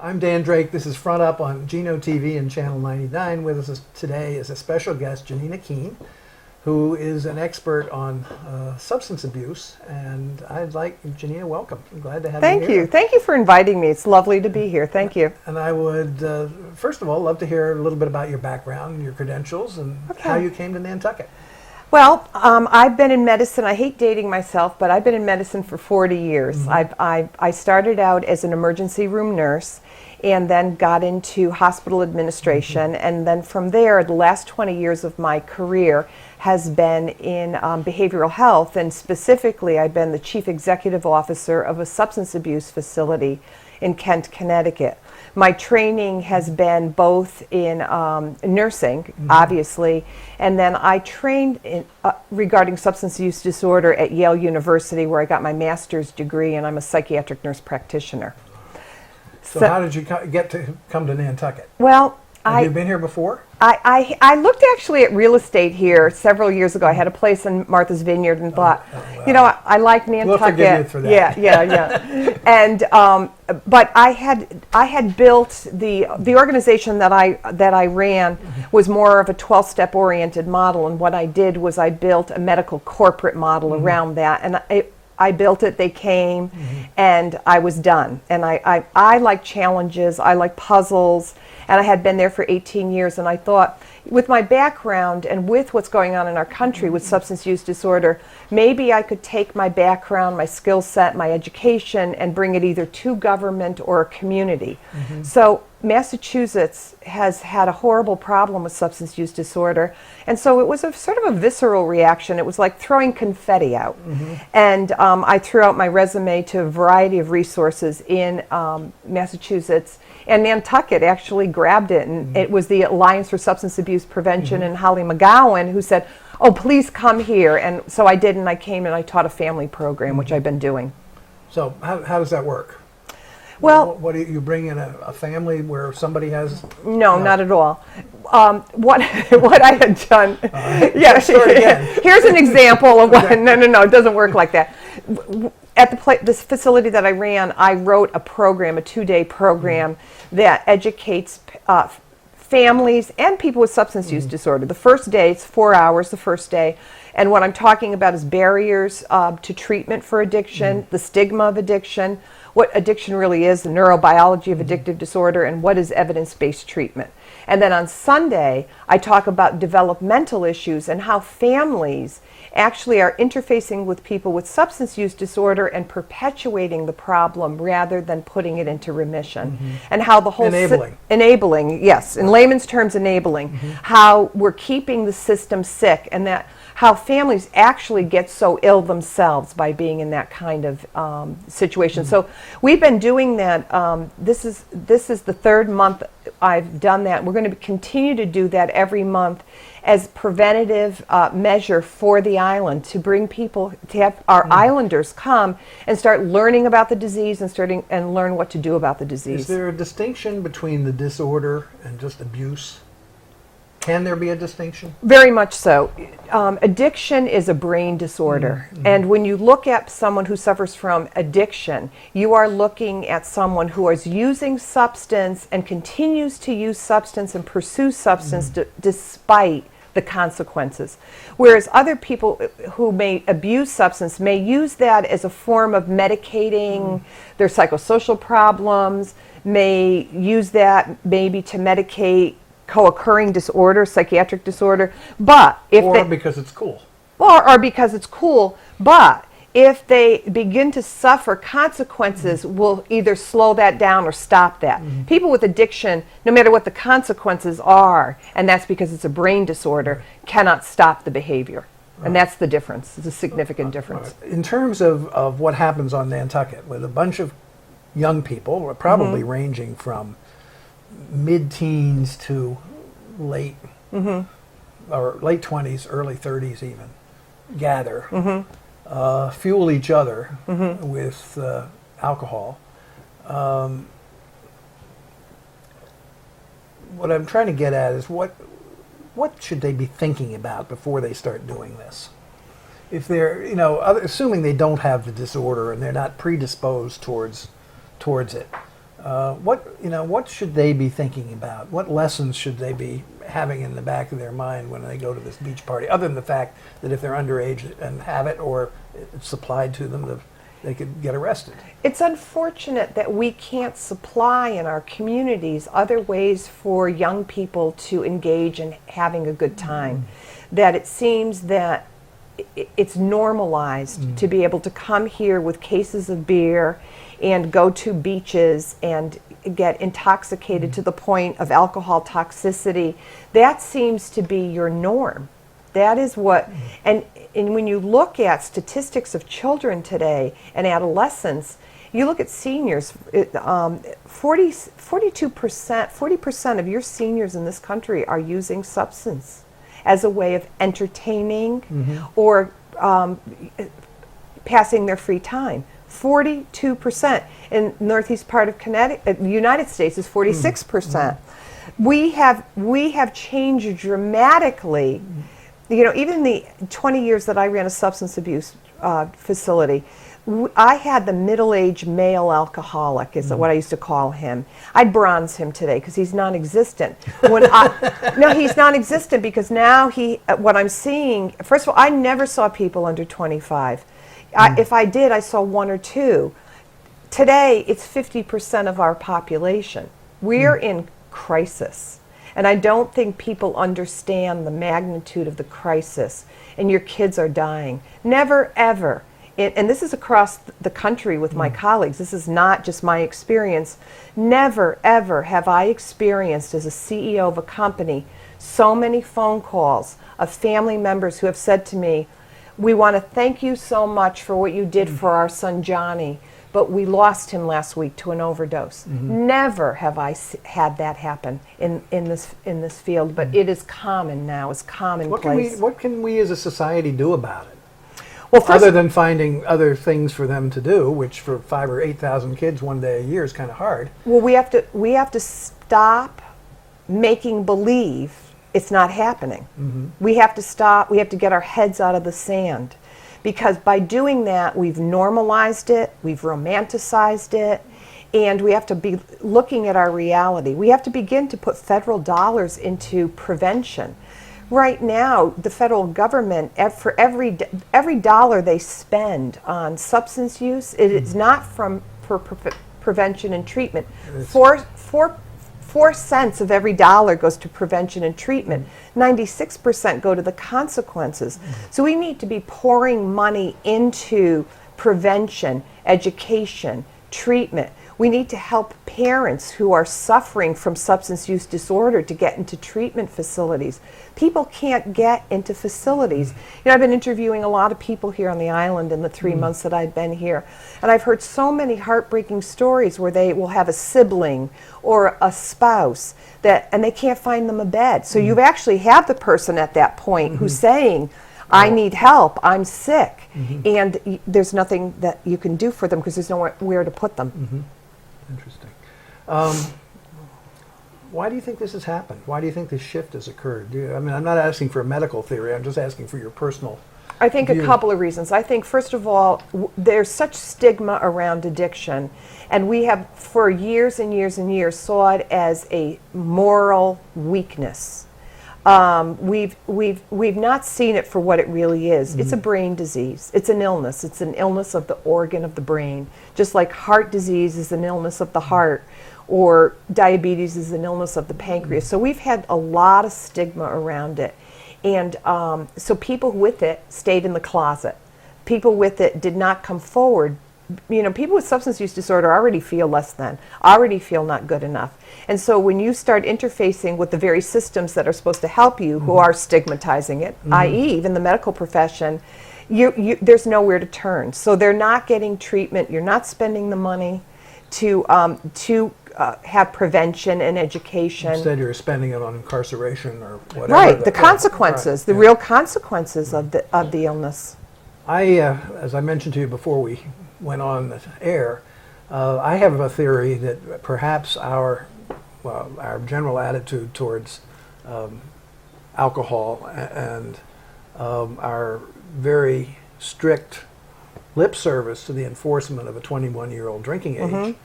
I'm Dan Drake. This is Front Up on Geno TV and Channel 99. With us today is a special guest, Janina Kean, who is an expert on substance abuse. And I'd like, Janina, welcome. I'm glad to have you here. Thank you. Thank you for inviting me. It's lovely to be here. Thank you. And I would, first of all, love to hear a little bit about your background, your credentials, and how you came to Nantucket. Well, I've been in medicine. I hate dating myself, but I've been in medicine for 40 years. Mm-hmm. I started out as an emergency room nurse and then got into hospital administration. Mm-hmm. And then from there, the last 20 years of my career has been in behavioral health. And specifically, I've been the chief executive officer of a substance abuse facility in Kent, Connecticut. My training has been both in nursing, obviously, and then I trained in, regarding substance use disorder at Yale University, where I got my master's degree, and I'm a psychiatric nurse practitioner. So how did you get to come to Nantucket? Well, have you been here before? I looked actually at real estate here several years ago. I had a place in Martha's Vineyard and thought, well, you know, I like Nantucket. We'll forgive you for that. Yeah. And but I had built the organization that I ran was more of a 12-step oriented model, and what I did was I built a medical corporate model around that, and I built it, they came, and I was done. And I like challenges, I like puzzles, and I had been there for 18 years, and I thought, with my background and with what's going on in our country with substance use disorder, maybe I could take my background, my skill set, my education, and bring it either to government or a community. So Massachusetts has had a horrible problem with substance use disorder, and so it was a sort of a visceral reaction. It was like throwing confetti out. And I threw out my resume to a variety of resources in Massachusetts, and Nantucket actually grabbed it, and it was the Alliance for Substance Abuse Prevention and Holly McGowan who said, oh, please come here. And so I did, and I came and I taught a family program, which I've been doing. So how does that work? Well, what do you bring in a family where somebody has? No, not at all. What I had done. Yeah, start again. Here's an example of what. No, it doesn't work like that. At this facility that I ran, I wrote a program, a 2-day program that educates families and people with substance use disorder. The first day, it's 4 hours the first day, and what I'm talking about is barriers to treatment for addiction, the stigma of addiction, what addiction really is, the neurobiology of addictive disorder, and what is evidence-based treatment. And then on Sunday, I talk about developmental issues and how families actually are interfacing with people with substance use disorder and perpetuating the problem rather than putting it into remission. And how the whole enabling, yes, in layman's terms, enabling, how we're keeping the system sick, and that how families actually get so ill themselves by being in that kind of situation. So we've been doing that. This is the third month I've done that. We're going to continue to do that every month as preventative measure for the island, to bring people, to have our islanders come and start learning about the disease and learn what to do about the disease. Is there a distinction between the disorder and just abuse? Can there be a distinction? Very much so. Addiction is a brain disorder. And when you look at someone who suffers from addiction, you are looking at someone who is using substance and continues to use substance and pursue substance despite the consequences. Whereas other people who may abuse substance may use that as a form of medicating their psychosocial problems, may use that maybe to medicate co-occurring disorder, psychiatric disorder, but if because it's cool. Or because it's cool, but if they begin to suffer consequences, will either slow that down or stop that. People with addiction, no matter what the consequences are, and that's because it's a brain disorder, cannot stop the behavior. And that's the difference. It's a significant difference. In terms of what happens on Nantucket, with a bunch of young people, probably ranging from mid-teens to late or late 20s, early 30s even, gather, fuel each other with alcohol. What I'm trying to get at is what should they be thinking about before they start doing this? If they're, assuming they don't have the disorder and they're not predisposed towards it, What should they be thinking about? What lessons should they be having in the back of their mind when they go to this beach party? Other than the fact that if they're underage and have it, or it's supplied to them, they could get arrested. It's unfortunate that we can't supply in our communities other ways for young people to engage in having a good time. That it seems that it's normalized to be able to come here with cases of beer and go to beaches and get intoxicated to the point of alcohol toxicity. That seems to be your norm. That is what, and when you look at statistics of children today and adolescents, you look at seniors, 40% of your seniors in this country are using substance as a way of entertaining or passing their free time. 42% in northeast part of Connecticut, the United States is 46%. We have changed dramatically. Even the 20 years that I ran a substance abuse facility, I had the middle-aged male alcoholic, is what I used to call him. I'd bronze him today because he's non-existent. No, he's non-existent because now what I'm seeing, first of all, I never saw people under 25. If I did, I saw one or two. Today, it's 50% of our population. We're in crisis. And I don't think people understand the magnitude of the crisis. And your kids are dying. Never, ever. And this is across the country with my colleagues. This is not just my experience. Never, ever have I experienced as a CEO of a company so many phone calls of family members who have said to me, "We want to thank you so much for what you did for our son Johnny, but we lost him last week to an overdose." Never have I had that happen in this field, but it is common now. It's commonplace. What can we as a society do about it? Well, Other than finding other things for them to do, which for 5,000 or 8,000 kids one day a year is kind of hard. Well, we have to stop making believe it's not happening. We have to stop. We have to get our heads out of the sand. Because by doing that, we've normalized it, we've romanticized it, and we have to be looking at our reality. We have to begin to put federal dollars into prevention. Right now, the federal government, for every dollar they spend on substance use, it is not for prevention and treatment. 4 cents of every dollar goes to prevention and treatment. 96% go to the consequences. So we need to be pouring money into prevention, education, treatment. We need to help parents who are suffering from substance use disorder to get into treatment facilities. People can't get into facilities. I've been interviewing a lot of people here on the island in the 3 months that I've been here, and I've heard so many heartbreaking stories where they will have a sibling or a spouse and they can't find them a bed. So you actually have the person at that point who's saying, "I need help, I'm sick," and there's nothing that you can do for them because there's nowhere to put them. Interesting. Why do you think this has happened? Why do you think this shift has occurred? I'm not asking for a medical theory. I'm just asking for your personal I think view. a couple of reasons. I think, first of all, there's such stigma around addiction, and we have, for years and years and years, saw it as a moral weakness. We've not seen it for what it really is. It's a brain disease. It's an illness. It's an illness of the organ of the brain. Just like heart disease is an illness of the heart, or diabetes is an illness of the pancreas. So we've had a lot of stigma around it. And so people with it stayed in the closet. People with it did not come forward. People with substance use disorder already feel less than, already feel not good enough. And so when you start interfacing with the very systems that are supposed to help you, who are stigmatizing it, i.e. even the medical profession, there's nowhere to turn. So they're not getting treatment. You're not spending the money to have prevention and education. Instead, you're spending it on incarceration or whatever. Right, the consequences, right, the real consequences of the illness. As I mentioned to you before we went on the air, I have a theory that perhaps our general attitude towards alcohol and our very strict lip service to the enforcement of a 21-year-old drinking age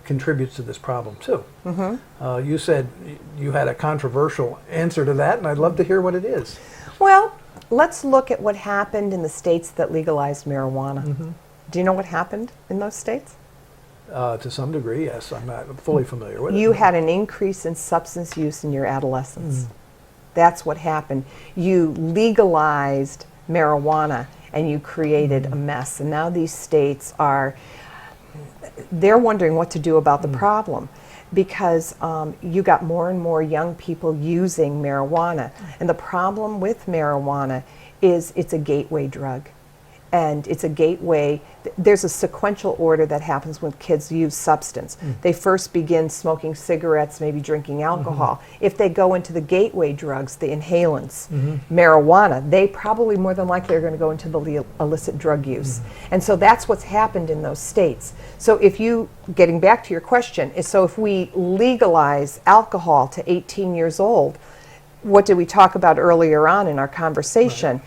contributes to this problem too. You said you had a controversial answer to that, and I'd love to hear what it is. Well, let's look at what happened in the states that legalized marijuana. Do you know what happened in those states? To some degree, yes. I'm not fully familiar with it. You had an increase in substance use in your adolescence. That's what happened. You legalized marijuana and you created a mess. And now these states they're wondering what to do about the problem, because you got more and more young people using marijuana. And the problem with marijuana is it's a gateway drug. And it's a gateway. There's a sequential order that happens when kids use substance. They first begin smoking cigarettes, maybe drinking alcohol. If they go into the gateway drugs, the inhalants, marijuana, they probably more than likely are going to go into the illicit drug use. And so that's what's happened in those states. So getting back to your question, so if we legalize alcohol to 18 years old, what did we talk about earlier on in our conversation? Right.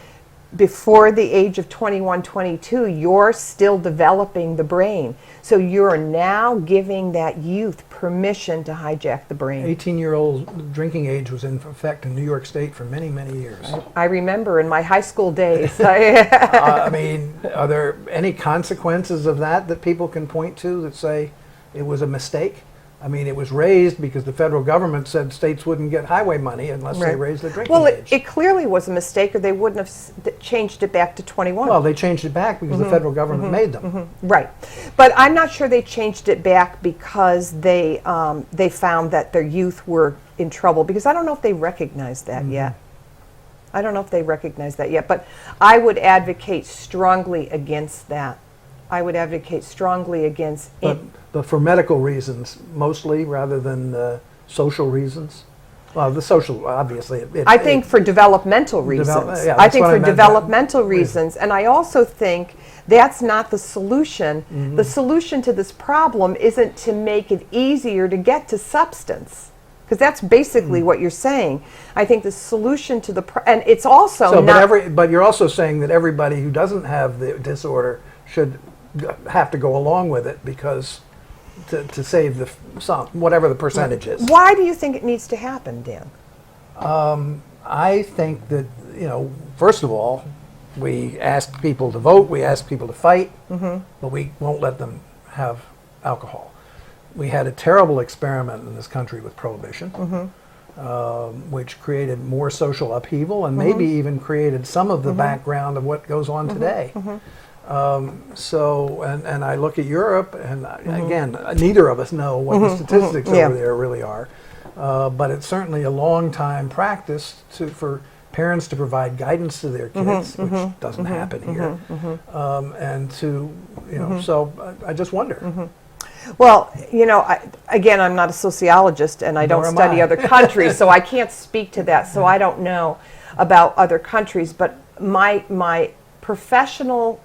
Before the age of 21, 22, you're still developing the brain. So you're now giving that youth permission to hijack the brain. 18-year-old drinking age was in effect in New York State for many, many years. I remember in my high school days. I mean, are there any consequences of that people can point to that say it was a mistake? I mean, it was raised because the federal government said states wouldn't get highway money unless they raised the drinking age. It clearly was a mistake, or they wouldn't have changed it back to 21. Well, they changed it back because the federal government made them. Right. But I'm not sure they changed it back because they found that their youth were in trouble, because I don't know if they recognize that yet. I don't know if they recognize that yet, but I would advocate strongly against that. I would advocate strongly against But for medical reasons, mostly, rather than social reasons? Well, the social, obviously. I think for developmental reasons. I think for developmental reasons. And I also think that's not the solution. The solution to this problem isn't to make it easier to get to substance, because that's basically what you're saying. I think the solution to and it's also but you're also saying that everybody who doesn't have the disorder should have to go along with it because to save whatever the percentage is. Why do you think it needs to happen, Dan? I think that, first of all, we ask people to vote, we ask people to fight, but we won't let them have alcohol. We had a terrible experiment in this country with prohibition, which created more social upheaval and maybe even created some of the background of what goes on today. And I look at Europe, and again, neither of us know what the statistics over there really are, but it's certainly a long time practice for parents to provide guidance to their kids, which doesn't happen here, and to, so I just wonder. Well, I'm not a sociologist, and I don't study other countries, so I can't speak to that, so I don't know about other countries, but my professional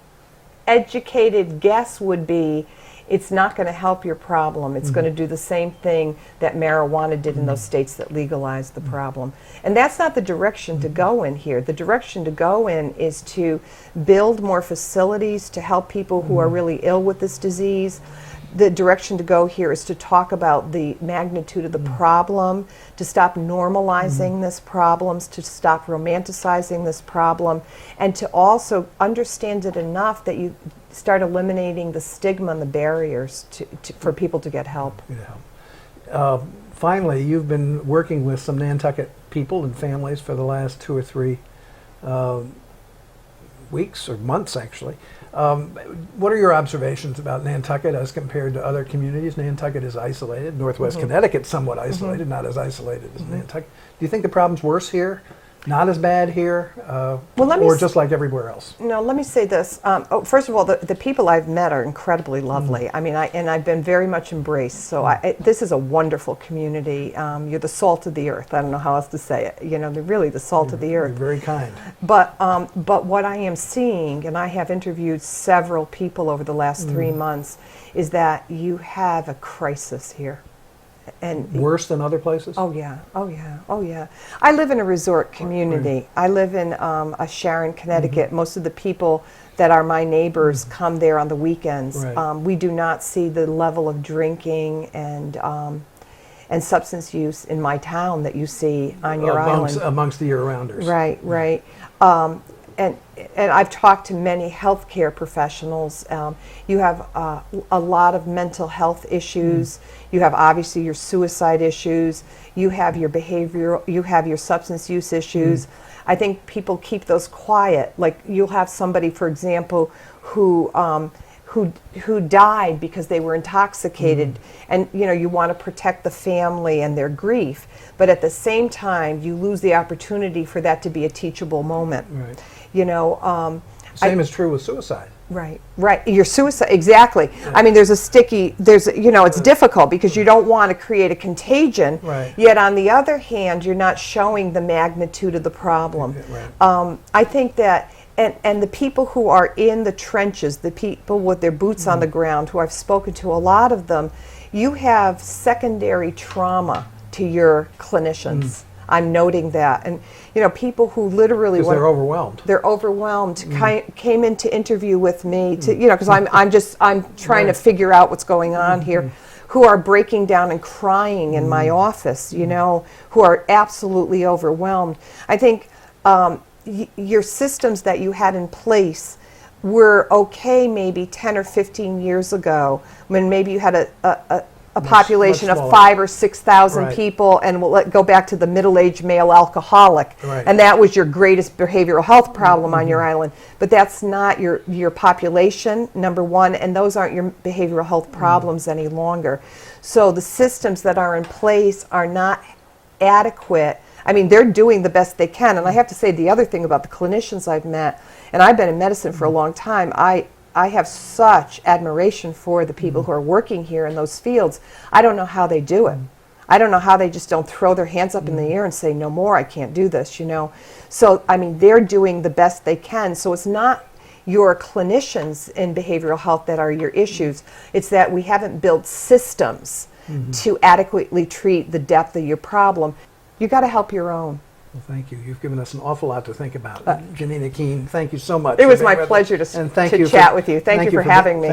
educated guess would be it's not going to help your problem. It's going to do the same thing that marijuana did in those states that legalized the problem. And that's not the direction to go in here. The direction to go in is to build more facilities to help people who are really ill with this disease. The direction to go here is to talk about the magnitude of the problem, to stop normalizing this problem, to stop romanticizing this problem, and to also understand it enough that you start eliminating the stigma and the barriers for people to get help. Finally, you've been working with some Nantucket people and families for the last 2 or 3 weeks or months, actually. What are your observations about Nantucket as compared to other communities? Nantucket is isolated. Northwest Connecticut's somewhat isolated, not as isolated as Nantucket. Do you think the problem's worse here? Not as bad here? Or just like everywhere else? No, let me say this. First of all, the people I've met are incredibly lovely. I mean, I've been very much embraced. So this is a wonderful community. You're the salt of the earth. I don't know how else to say it. They're really the salt of the earth. You're very kind. But what I am seeing, and I have interviewed several people over the last 3 months, is that you have a crisis here. And Worse than other places? oh yeah, oh yeah, oh yeah. I live in a resort community. I live in a Sharon, Connecticut. Most of the people that are my neighbors come there on the weekends. Right. We do not see the level of drinking and substance use in my town that you see on your island. Amongst the year-rounders. Right, right. And I've talked to many healthcare professionals. You have a lot of mental health issues. You have obviously your suicide issues. You have your behavioral. You have your substance use issues. I think people keep those quiet. Like you'll have somebody, for example, who died because they were intoxicated, and you want to protect the family and their grief, but at the same time you lose the opportunity for that to be a teachable moment. Right. Same is true with suicide. Right, right. Your suicide, exactly. Yeah. I mean, it's difficult because you don't want to create a contagion. Right. Yet on the other hand, you're not showing the magnitude of the problem. Right. I think that. And the people who are in the trenches, the people with their boots on the ground, who I've spoken to, a lot of them, you have secondary trauma to your clinicians. I'm noting that. And, people who literally... Because they're overwhelmed. They're overwhelmed. Came in to interview with me, because I'm trying to figure out what's going on here, who are breaking down and crying in my office, who are absolutely overwhelmed. I think... your systems that you had in place were okay maybe 10 or 15 years ago when maybe you had a population of 5,000 or 6,000 right. people, and we'll go back to the middle-aged male alcoholic, right. and that was your greatest behavioral health problem on your island. But that's not your population, number one, and those aren't your behavioral health problems any longer. So the systems that are in place are not adequate. I mean, they're doing the best they can. And I have to say the other thing about the clinicians I've met, and I've been in medicine for a long time, I have such admiration for the people who are working here in those fields. I don't know how they do it. I don't know how they just don't throw their hands up in the air and say, no more, I can't do this, So, I mean, they're doing the best they can. So it's not your clinicians in behavioral health that are your issues. It's that we haven't built systems to adequately treat the depth of your problem. You got to help your own. Well, thank you. You've given us an awful lot to think about. Janina Kean, thank you so much. It was my pleasure to chat with you. Thank you for having me.